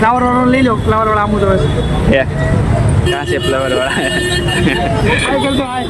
Flower वाला ले लो, flower वाला आमू जो है कहाँ से फ्लावर वाला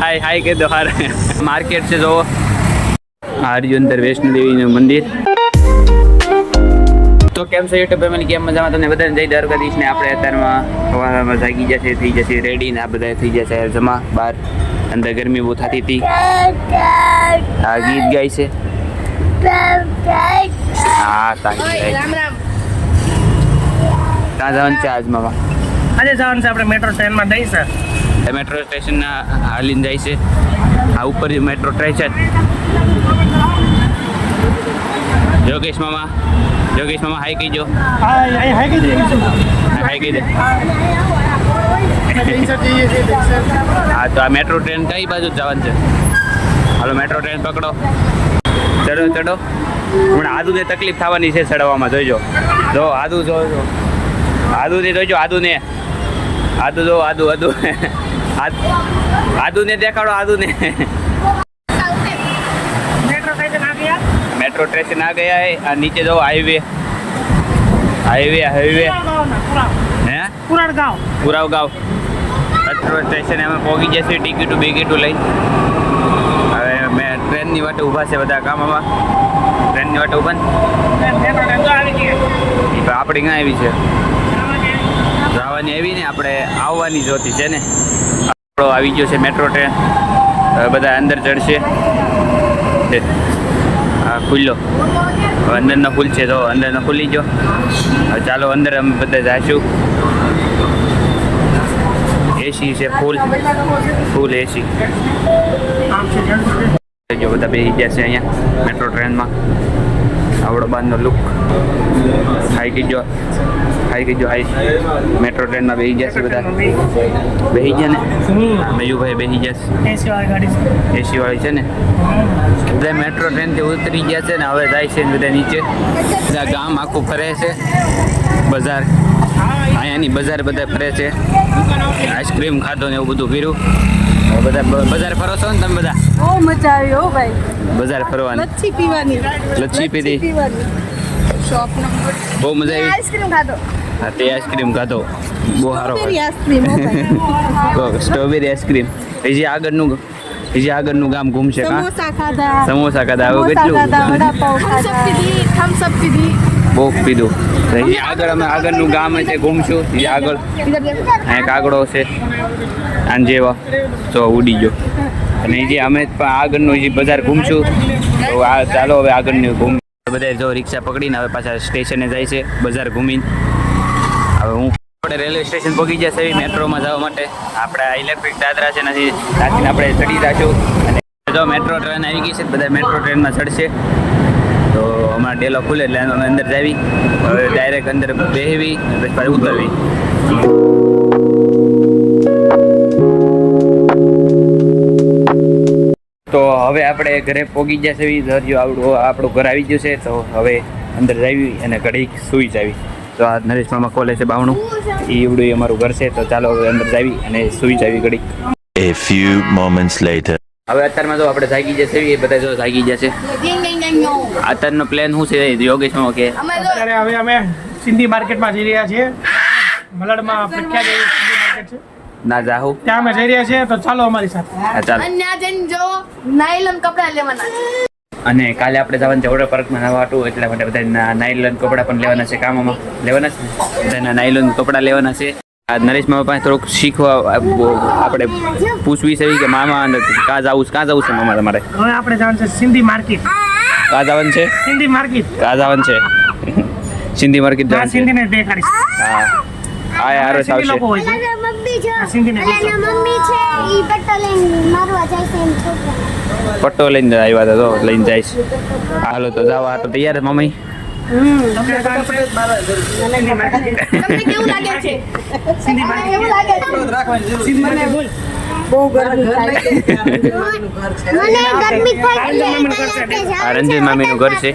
हाय हाय के दो हार मार्केट से जो आर्यु अंदर वैष्णो देवी નું મંદિર. તો કેમ છો યુટ્યુબ ફેમિલી, કેમ મજામાં? તમને બધાને જય દ્વારકાધીશ ને આપણે અત્યારમાં સવારમાં જાગી જશે, થઈ જશે રેડી ને આ બધા થઈ જશે જમા બહાર. અંદર ગરમી બહુ થતી હતી. આ ગીત ગાય છે. હા સાચી રામ રામ. ક્યાં જવાનું છે આજ મામા? આજે જવાનું છે આપણે મેટ્રો ટ્રેનમાં જઈ સર. મેટ્રો સ્ટેશનના હાલીને જાય છે. આ ઉપર મેટ્રો ટ્રેન છે. યોગેશ મામા હાઈ કહીજો. હાય કે દે હાઈ કહી દે. હા તો આ મેટ્રો ટ્રેન કઈ બાજુ જવાનું છે? હાલો મેટ્રો ટ્રેન પકડો, ચડો. હમણાં આદુને તકલીફ થવાની છે ચડવામાં, જોઈજો. જો આદુ આદુને જોઈજો, આદુને દેખાડો, આદુને. मेट्रो स्टेशन आ गया है. आ नीचे जो हाईवे हैं पुराण गांव पूरा गाँव मेट्रो स्टेशन અમે પહોંચી જશે. ટિકિટો લઈ હવે મેં ટ્રેનની વાટે ઊભા છે બધા કામમાં. ટ્રેનની વાટે ઊભા ને આપણી ક્યાં આવી છે? જવાની આવી ને, આપણે આવવાની જોતી છે ને. આપણો આવી ગયો છે મેટ્રો ટ્રેન. હવે બધા અંદર ચડશે. ખુલ્લો હવે અંદરનો ખુલ છે, તો અંદરનો ખુલી ગયો. હવે ચાલો અંદર અમે બધા જઈશું. એસી છે, ફૂલ એસી. જો બધા બેસી ગયા છે અહીંયા મેટ્રો ટ્રેનમાં. આવડો બારનો લુક. હાઈ કીજો હાઈ. મેટ્રો ટ્રેનમાં બેસી ગયા છે બધા. બેસી ગયા ને મયુભાઈ બેસી ગયા છે. એસી વાળી છે ને. બધા મેટ્રો ટ્રેનથી ઉતરી ગયા છે ને હવે જાય છે ને બધા નીચે. બધા ગામ આખું ફરે છે. બજાર અહીંયાની બજાર બધા ફરે છે. આઈસ્ક્રીમ ખાધો ને એવું બધું પીરું. બધા બજાર ફરો છો ને તમે બધા? બહુ મજા આવી હો ભાઈ. બજાર ફરવાની, લચ્છી પીવાની, લચ્છી પીધી, શોપ નંબર. બહુ મજા આવી. આઈસ્ક્રીમ ખાધો. હા તે આઈસ્ક્રીમ ખાધો બહુ સારો. આઈસ્ક્રીમ હો ભાઈ. Strawberry ice cream. હજી આગળનું ગામ ઘૂમશે. સમોસા ખાધા. સમોસા ખાધા. હવે કેટલું વડાપાવ ખાધા. થમ્સ અપ પીધી. બહુ પીધું. હજી આગળ અમે આગળનું ગામ છે ઘૂમશું. હજી આગળ અહીંયા કાગડો છે આન જેવા, તો ઉડી ગયો. અને હજી અમે પણ આગળનું હજી બજાર ઘૂમશું. તો આ ચાલો હવે આગળનું ઘૂમ. બધા જો રિક્ષા પકડીને હવે પાછા સ્ટેશને જાય છે બજાર ઘૂમીને. હવે આપણે રેલવે સ્ટેશન પહોંચી જશે મેટ્રોમાં જવા માટે. આપણે આ ઇલેક્ટ્રિક દાદરા છે નથી ત્યાંથી આપણે ચડી જશું. અને જો મેટ્રો ટ્રેન આવી ગઈ છે, બધા મેટ્રો ટ્રેનમાં ચડશે. તો અમારા ડેલો ખુલે એટલે અમે અંદર જાવી. હવે ડાયરેક્ટ અંદર બેસવી પછી પાછી ઉતરવી. તો હવે આપણે ઘરે પહોંચી જશે. આપણું ઘર આવી ગયું છે. તો હવે અંદર જાવી અને ઘડીક સૂઈ જાવી. તો આ નરેશ મામા ખોલે છે બાવણું. એ એવડું અમારું ઘર છે. તો ચાલો હવે અંદર જાવી અને સૂઈ જાવી ઘડીક. A few moments later. હવે અત્યારમાં તો આપણે જાગી જશે. એ બધા જો જાગી જશે. અત્યારનો પ્લાન શું છે યોગેશ મામા કે? અત્યારે હવે અમે સિંધી માર્કેટમાં જઈ રહ્યા છીએ. મલાડમાં પ્રખ્યાત એવી સિંધી માર્કેટ છે, ના જાહુ ત્યાં અમે જઈ રહ્યા છીએ. તો ચાલો અમારી સાથે. હા ચાલો. નાયલોન કપડા લેવાના છે. અને કાલે આપણે જવાનું છે વોટર પાર્કમાં નવાટું, એટલા માટે બધા નાયલોન કપડાં પણ લેવાના છે. કામમાં લેવાના છે બધાના નાયલોન કપડાં લેવાના છે. આ નરેશ મામા પાસે થોડુંક શીખવા આપણે પૂછવી છે કે મામા કાં જવું છે મામા તમારે? હવે આપણે જવાનું છે સિંધી માર્કેટ. કાં જવાનું છે? સિંધી માર્કેટ. કાં જવાનું છે? સિંધી માર્કેટ આ જવાનું છે. સિંધીને દેખાડીશ. હા હા યાર સિંધી લોકો આવશે. હોય છે. આ સિંધીને પટ્ટો લઈને આવ્યા હતા, તો લઈને જઈશ. હાલો તો જવા તો તૈયાર જ મમ્મી? તમને કેવું લાગે છે? સિંધી કેવું લાગે છે? સિંધી બોલ. બહુ ગરમી થાય છે. આ રંજન મામીનું ઘર છે.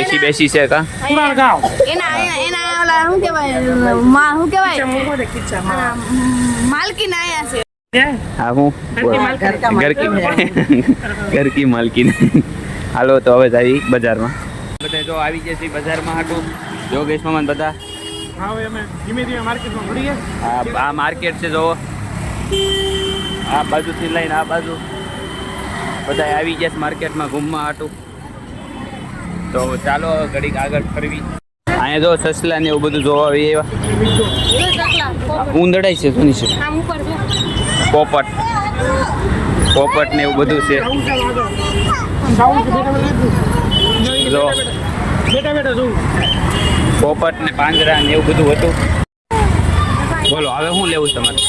એસી બેસી છે કા? પુરાણ ગાંવ. એના ઓલા શું કહેવાય? શું કહેવાય? માલકીન આયા છે. હા હું ઘર કી માલકીન. હાલો તો હવે જઈ બજારમાં. બધા જો આવી જશે બજારમાં હાટું. યોગેશ મામા બધા હા હવે અમે ધીમે ધીમે માર્કેટમાં ભરીએ. આ માર્કેટ છે જો આ બાજુથી લઈને આ બાજુ બધા આવી ગયા છે માર્કેટમાં ઘૂમવા હાટું. તો ચાલો ઘડીક આગળ ફરવી. અહીંયા જો સસલા ને એવું બધું જોવા આવી એવા ઉંદડાઈ છે શું છે પોપટ ને એવું બધું છે. જો બેટા જોઉં પોપટ ને પાંજરા ને એવું બધું હતું. બોલો હવે શું લેવું છે તમારે?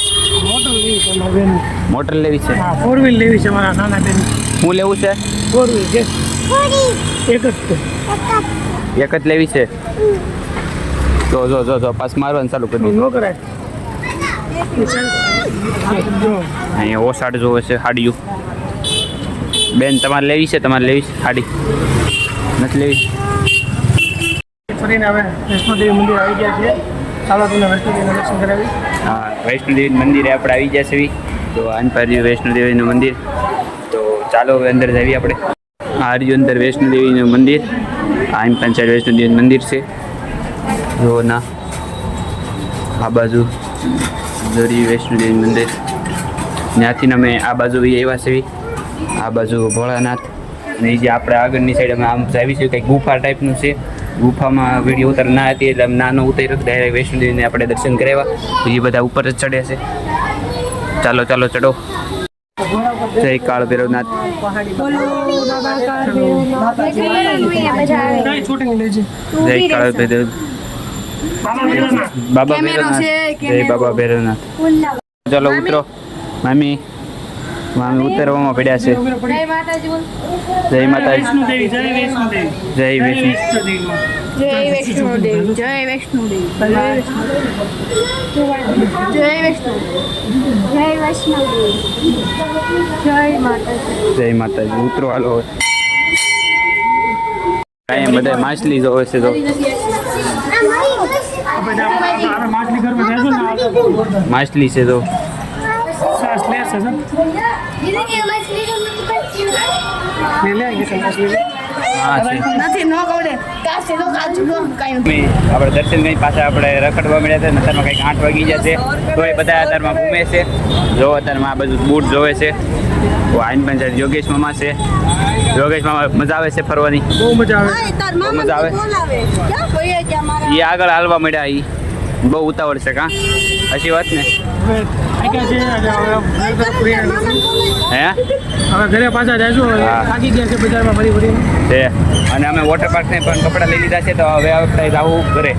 મોટર લેવી છે મારા બેન. મોટર લેવી છે? હા 4 વ્હીલ લેવી છે મારા નાના બેન. શું લેવું છે? 4 વ્હીલ છે એક જ છે. એક જ લેવી છે? જો પાસ મારવાનું ચાલુ કરી દીધું. ન કરાય. અહીંયા ઓસાડ જોવે છે હાડિયું. બેન તમારે લેવી છે? હાડી નથી લેવી? ફરીને હવે વૈષ્ણોદેવી મંદિર આવી ગયા છે. ચાલો તમને વૈષ્ણોદેવીના દર્શન કરાવી. હા વૈષ્ણોદેવી મંદિરે આપણે આવી ગયા છે. તો આનપારી વૈષ્ણોદેવીનું મંદિર. તો ચાલો હવે અંદર જઈએ આપણે. આ રહ્યું અંદર વૈષ્ણોદેવીનું મંદિર. આઈમ પંચાયત વૈષ્ણોદેવીનું મંદિર છે. જો ના આ બાજુ દોરી વૈષ્ણોદેવી મંદિર. ત્યાંથી અમે આ બાજુ આવ્યા છે. આ બાજુ ભોળાનાથ. અને એ જે આપણે આગળની સાઈડ અમે આમ આવી છે કંઈક ગુફા ટાઈપનું છે. ગુફામાં વિડીયો ઉતાર ના હતી એટલે અમે નાનો ઉતાર્યો ડાયરેક્ટ વૈષ્ણોદેવીને આપણે દર્શન કરાવ્યા. એ બધા ઉપર જ ચડ્યા છે. ચાલો ચડો. જય કાળ ભૈરવનાથ. જય કાળ ભૈરવ. બાબા ભૈરવનાથ. જય બાબા ભૈરવનાથ. ચાલો ઉતરો. મામી ઉતરવામાં પડ્યા છે. જય માતાજી. જય માતાજી. ઉતરો હાલો. અહીંયા બધા માછલી જોવે છે. તો માછલી છે તો આપણે દર્શન કરી પાછા આપણે રખડવા મળ્યા છે. અત્યારમાં કંઈક 8 વાગી જશે. તો એ બધા અત્યારમાં ઘૂમે છે. જો અત્યારમાં આ બધું બૂટ જોવે છે. તો આઈન પંચાયત યોગેશ મામા છે. યોગેશ મામા મજા આવે છે ફરવાની? બહુ મજા આવે. એ આગળ હાલવા મળ્યા. એ બહુ ઉતાવળ છે કાં? હજી વાત ને હે હવે ઘરે પાછા જઈશું. થાકી ગયા છે બજારમાં ફરી છે. અને અમે વોટર પાર્કને પણ કપડાં લઈ લીધા છે. તો હવે આપણે જવું ઘરે.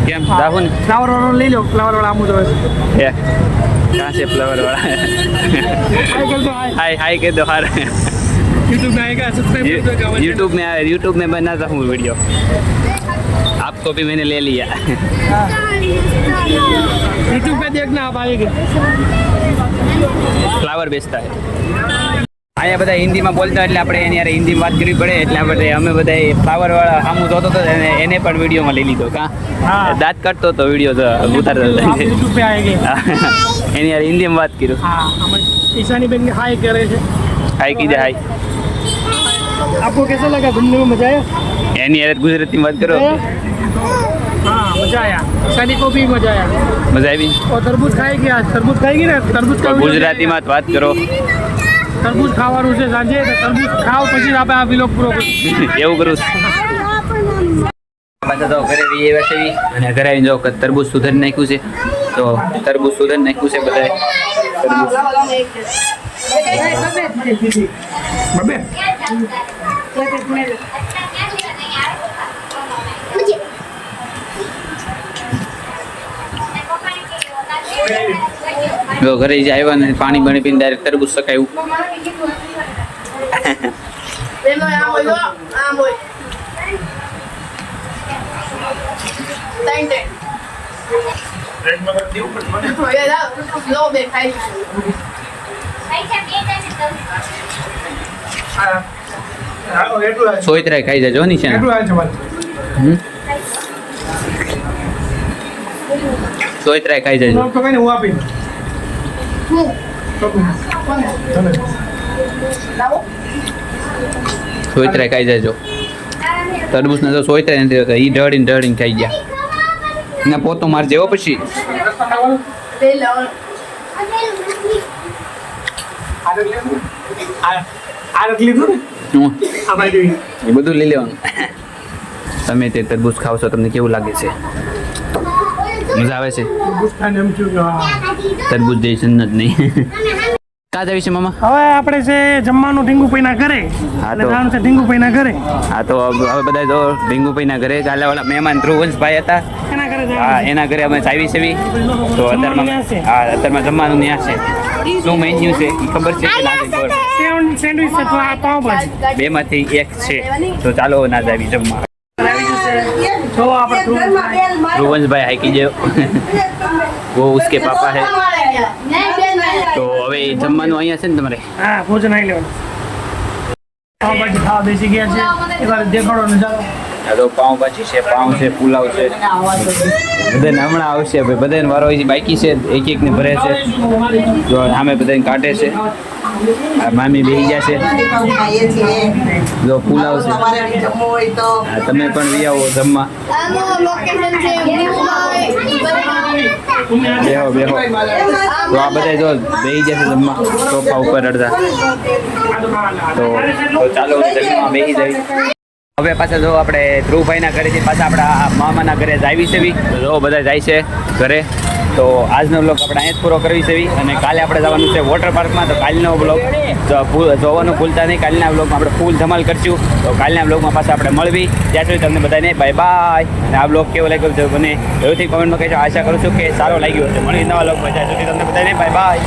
કેમ જાવું ને? ફ્લાવર વાળો લઈ લો. ફ્લાવર વાળા આમું જોવે છે. ક્યાં છે ફ્લાવર વાળા? हाय कह दो हार. यूट्यूब में आएगा सब्सक्राइब यूट्यूब में बनाता हूँ वीडियो. आपको भी मैंने ले लिया. यूट्यूब पे देखना आप आएंगे. फ्लावर बेचता है. અહીંયા બધા હિન્દીમાં બોલતા એટલે આપણે એની યાર હિન્દીમાં વાત કરવી પડે. એટલે આપણે અમે બધા ફ્લાવર વાળા સામું જોતો હતો એને પણ વિડીયોમાં લઈ લીધો. કાં દાંત કાઢતો હતો વિડીયો ઉતારતો હતો. यूट्यूब पे आएंगे. એની યાર હિન્દીમાં વાત કર્યું. हाँ ईशानी बेन ने हाय करे थे. હાય કીધે હાય. आपको कैसा लगा घूमने में? मजा आया? એની યાર ગુજરાતીમાં વાત કરો. हाँ मजा आया. ईशानी को भी मजा आया. મજા આવી? और तरबूज खाएगी आज? तरबूज खाएगी ना? तरबूज का ગુજરાતીમાં વાત કરો. તરબૂચ ખાવાનું છે સાંજે. તરબૂચ ખાવ પછી આપણે આ વિલોગ પૂરો કરીશું. એવું કરું. પાછા તો ઘરે એવા છે. અને ઘરે આવીને જો તરબૂચ સુધારી નાખ્યું છે. તો તરબૂચ સુધારી નાખ્યું છે બધાએ. બબે જો ઘરે જે આવ્યા ને પાણી બની પીને ડાયરેક્ટ તરબૂચ સકાયું. સોયત્રાય ખાઈ જજો ની છે. સોયત્રાય ખાઈ જજો. તો કઈ હું આપી સોયત્રાય ખાઈ જજો. તરબૂચ ને તો સોયત્રાય નથી હોતા. એ ઢળીને ખાઈ ગયા. ને પોતો મારજે હો પછી. આ લીધું ને હું આ બાજુ એ બધું લઈ લેવાનું. તમે તે તરબૂચ ખાવ છો તમને કેવું લાગે છે? મજા આવે છે? ગુસ્સાને એમ થયું કે હા. તરબૂચ જેવી સન્નત નહીં. ક્યાં જાવી છે મામા? હવે આપણે છે જમવાનું ઢીંગુભાઈના ઘરે હા એટલે તો. જવાનું છે ઢીંગુભાઈના ઘરે હા તો હવે બધા જો ભીંગુભાઈના ઘરે કાલે ઓલા મહેમાન ધ્રુવંશભાઈ હતા. એના ઘરે હા જવાનું એના ઘરે અમે ચાવી સેવી તો અત્યારમાં ત્યાં છે. હા અત્યારમાં જમવાનું ત્યાં છે. શું મેન્યુ છે એ ખબર છે કે ના ખબર? સેન્ડવિચ અથવા પાવભાજી બેમાંથી એક છે તો ચાલો ના જાવી જમવા. જો આપણે ધ્રુવંશભાઈ હાકી ગયો. वो उसके पापा है તો હવે જમવાનું અહીંયા છે ને તમારે? હા ભોજન આવી લેવાનું પાવભાજી ખાવા બેસી ગયા છે એકવાર દેખાડો નજારો આ તો પાઉંભાજી છે, પાઉં છે, પુલાવ છે. બધાને હમણાં આવશે ભાઈ, બધાને વારો હજી બાકી છે, એક એક ને ભરે છે. જો સામે બધાને કાઢે છે. આ મામી બેસી ગયા છે. જો પુલાવ છે. હા, તમે પણ વી આવો જમવા. લોકેશન છે બેહો બેહો. તો આ બધા જો બેસી ગયા છે જમવા સોફા ઉપર અડધા. તો ચાલો જમવા બેસી જઈએ. હવે પાછા જો આપણે ધ્રુવભાઈના ઘરેથી પાછા આપણા મામાના ઘરે જ આવી છે. જો બધા જાય છે ઘરે. તો આજનો બ્લોગ આપણે અહીંયા જ પૂરો કરવી છે અને કાલે આપણે જવાનું છે વોટર પાર્કમાં. તો કાલનો બ્લોગ જોવાનું ભૂલતા નહીં. કાલના બ્લોગમાં આપણે ફૂલ ધમાલ કરશું. તો કાલના બ્લોગમાં પાછા આપણે મળવી. ત્યાં સુધી તમને બધાને બાય બાય. અને આ બ્લોગ કેવો લાગ્યો છે મને એવુંથી કોમેન્ટમાં કહેજો. આશા કરું છું કે સારો લાગ્યો હશે. મળી નવા બ્લોગમાં. ત્યાં સુધી તમને બધાને બાય બાય.